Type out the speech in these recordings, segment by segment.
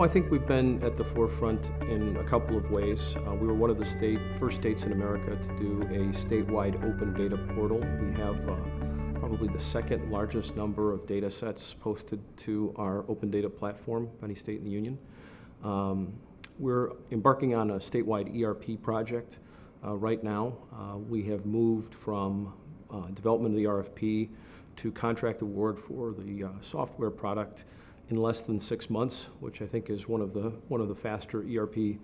I think we've been at the forefront in a couple of ways. We were one of the first states in America to do a statewide open data portal. We have probably the second largest number of data sets posted to our open data platform of any state in the union. We're embarking on a statewide ERP project right now. We have moved from development of the RFP to contract award for the software product in less than 6 months, which I think is one of the faster ERP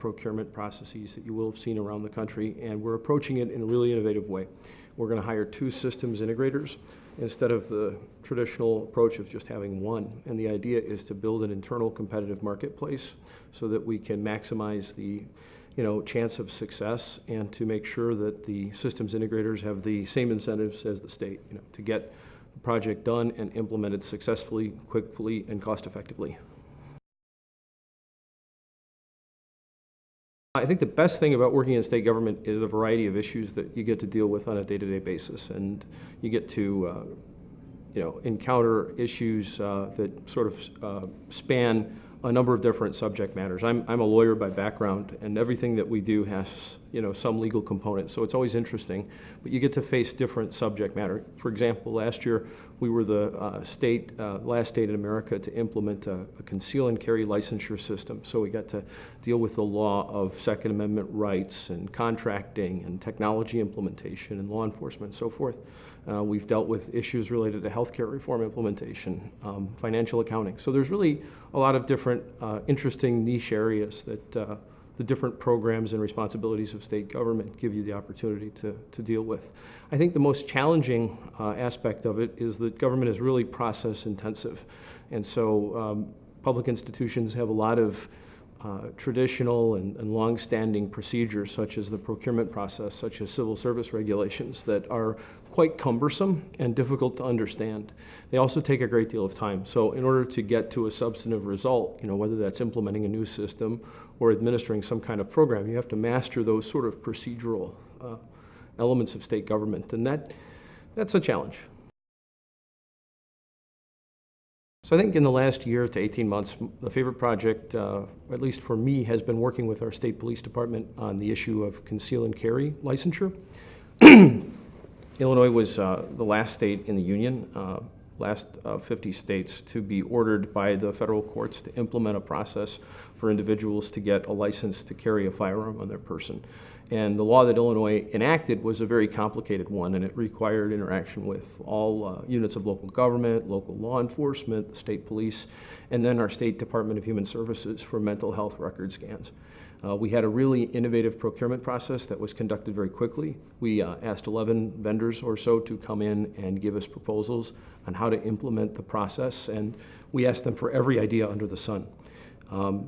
procurement processes that you will have seen around the country, and we're approaching it in a really innovative way. We're going to hire 2 systems integrators instead of the traditional approach of just having one, and the idea is to build an internal competitive marketplace so that we can maximize the chance of success and to make sure that the systems integrators have the same incentives as the state, to get the project done and implemented successfully, quickly, and cost effectively. I think the best thing about working in state government is the variety of issues that you get to deal with on a day-to-day basis, and you get to encounter issues that sort of span a number of different subject matters. I'm a lawyer by background, and everything that we do has some legal component, so it's always interesting, but you get to face different subject matter. For example, last year we were the last state in America to implement a conceal and carry licensure system, so we got to deal with the law of Second Amendment rights and contracting and technology implementation and law enforcement and so forth. We've dealt with issues related to healthcare reform implementation, financial accounting. So there's really a lot of different interesting niche areas that the different programs and responsibilities of state government give you the opportunity to deal with. I think the most challenging aspect of it is that government is really process intensive. And so public institutions have a lot of traditional and long-standing procedures, such as the procurement process, such as civil service regulations, that are quite cumbersome and difficult to understand. They also take a great deal of time. So in order to get to a substantive result, whether that's implementing a new system or administering some kind of program, you have to master those sort of procedural elements of state government, and that's a challenge. So I think in the last year to 18 months, the favorite project, at least for me, has been working with our state police department on the issue of conceal and carry licensure. Illinois was the last state in the union, last 50 states, to be ordered by the federal courts to implement a process for individuals to get a license to carry a firearm on their person. And the law that Illinois enacted was a very complicated one, and it required interaction with all units of local government, local law enforcement, the state police, and then our State Department of Human Services for mental health record scans. We had a really innovative procurement process that was conducted very quickly. We asked 11 vendors or so to come in and give us proposals on how to implement the process, and we asked them for every idea under the sun.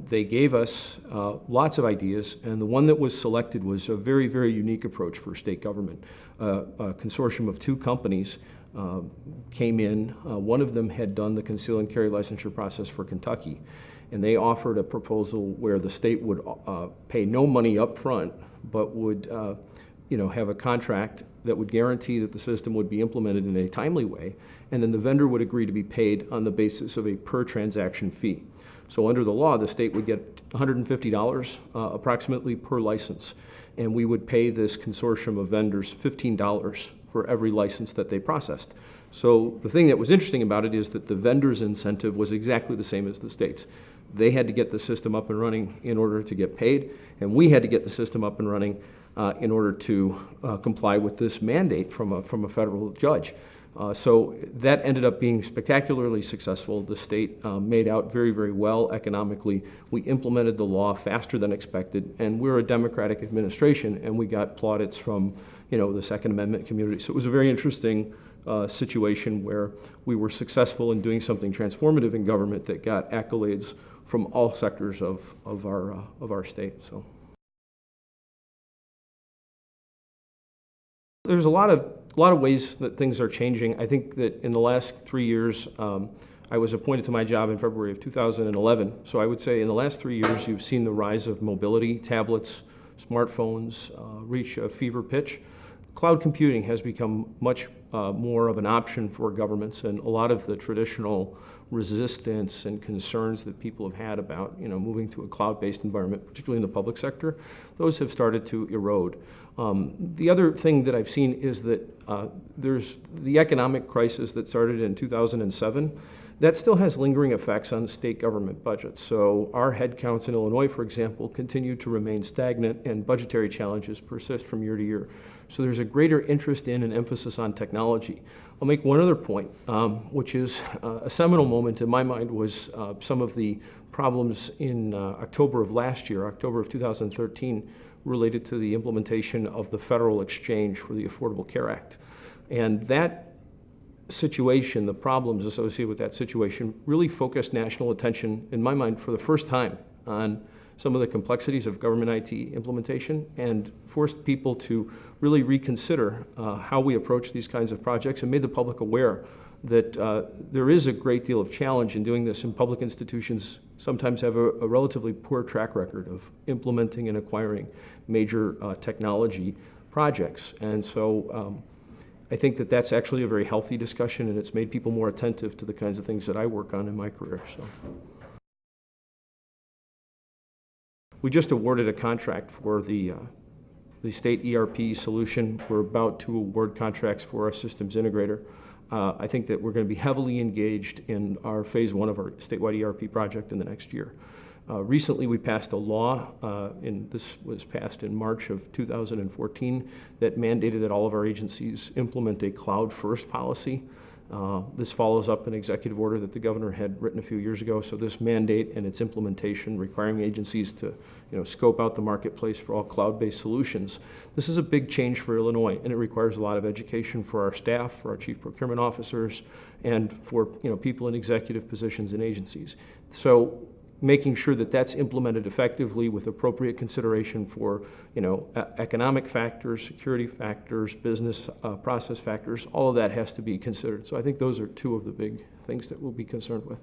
They gave us lots of ideas, and the one that was selected was a very, very unique approach for state government. A consortium of 2 companies came in. One of them had done the conceal and carry licensure process for Kentucky, and they offered a proposal where the state would pay no money up front, but would have a contract that would guarantee that the system would be implemented in a timely way, and then the vendor would agree to be paid on the basis of a per transaction fee. So under the law, the state would get $150 approximately per license, and we would pay this consortium of vendors $15 for every license that they processed. So the thing that was interesting about it is that the vendor's incentive was exactly the same as the state's. They had to get the system up and running in order to get paid, and we had to get the system up and running in order to comply with this mandate from a federal judge. So that ended up being spectacularly successful. The state made out very, very well economically. We implemented the law faster than expected, and we're a Democratic administration, and we got plaudits from the Second Amendment community. So it was a very interesting situation where we were successful in doing something transformative in government that got accolades from all sectors of our state. So there's a lot of ways that things are changing. I think that in the last 3 years, I was appointed to my job in February of 2011. So I would say in the last 3 years, you've seen the rise of mobility, tablets, smartphones reach a fever pitch. cloud computing has become much more of an option for governments, and a lot of the traditional resistance and concerns that people have had about moving to a cloud-based environment, particularly in the public sector, those have started to erode. The other thing that I've seen is that there's the economic crisis that started in 2007. That still has lingering effects on state government budgets. So our headcounts in Illinois, for example, continue to remain stagnant, and budgetary challenges persist from year to year. So there's a greater interest in and emphasis on technology. I'll make one other point, which is a seminal moment in my mind was some of the problems in October of last year, October of 2013, related to the implementation of the federal exchange for the Affordable Care Act. And that situation, the problems associated with that situation, really focused national attention, in my mind, for the first time on some of the complexities of government IT implementation, and forced people to really reconsider how we approach these kinds of projects, and made the public aware that there is a great deal of challenge in doing this, and public institutions sometimes have a relatively poor track record of implementing and acquiring major technology projects. And so I think that that's actually a very healthy discussion, and it's made people more attentive to the kinds of things that I work on in my career. So, we just awarded a contract for the state ERP solution. We're about to award contracts for our systems integrator. I think that we're going to be heavily engaged in our phase one of our statewide ERP project in the next year. Recently, we passed a law, and this was passed in March of 2014, that mandated that all of our agencies implement a cloud-first policy. This follows up an executive order that the governor had written a few years ago. So this mandate and its implementation, requiring agencies to scope out the marketplace for all cloud-based solutions. This is a big change for Illinois, and it requires a lot of education for our staff, for our chief procurement officers, and for people in executive positions in agencies. So making sure that that's implemented effectively with appropriate consideration for economic factors, security factors, business process factors, all of that has to be considered. So I think those are two of the big things that we'll be concerned with.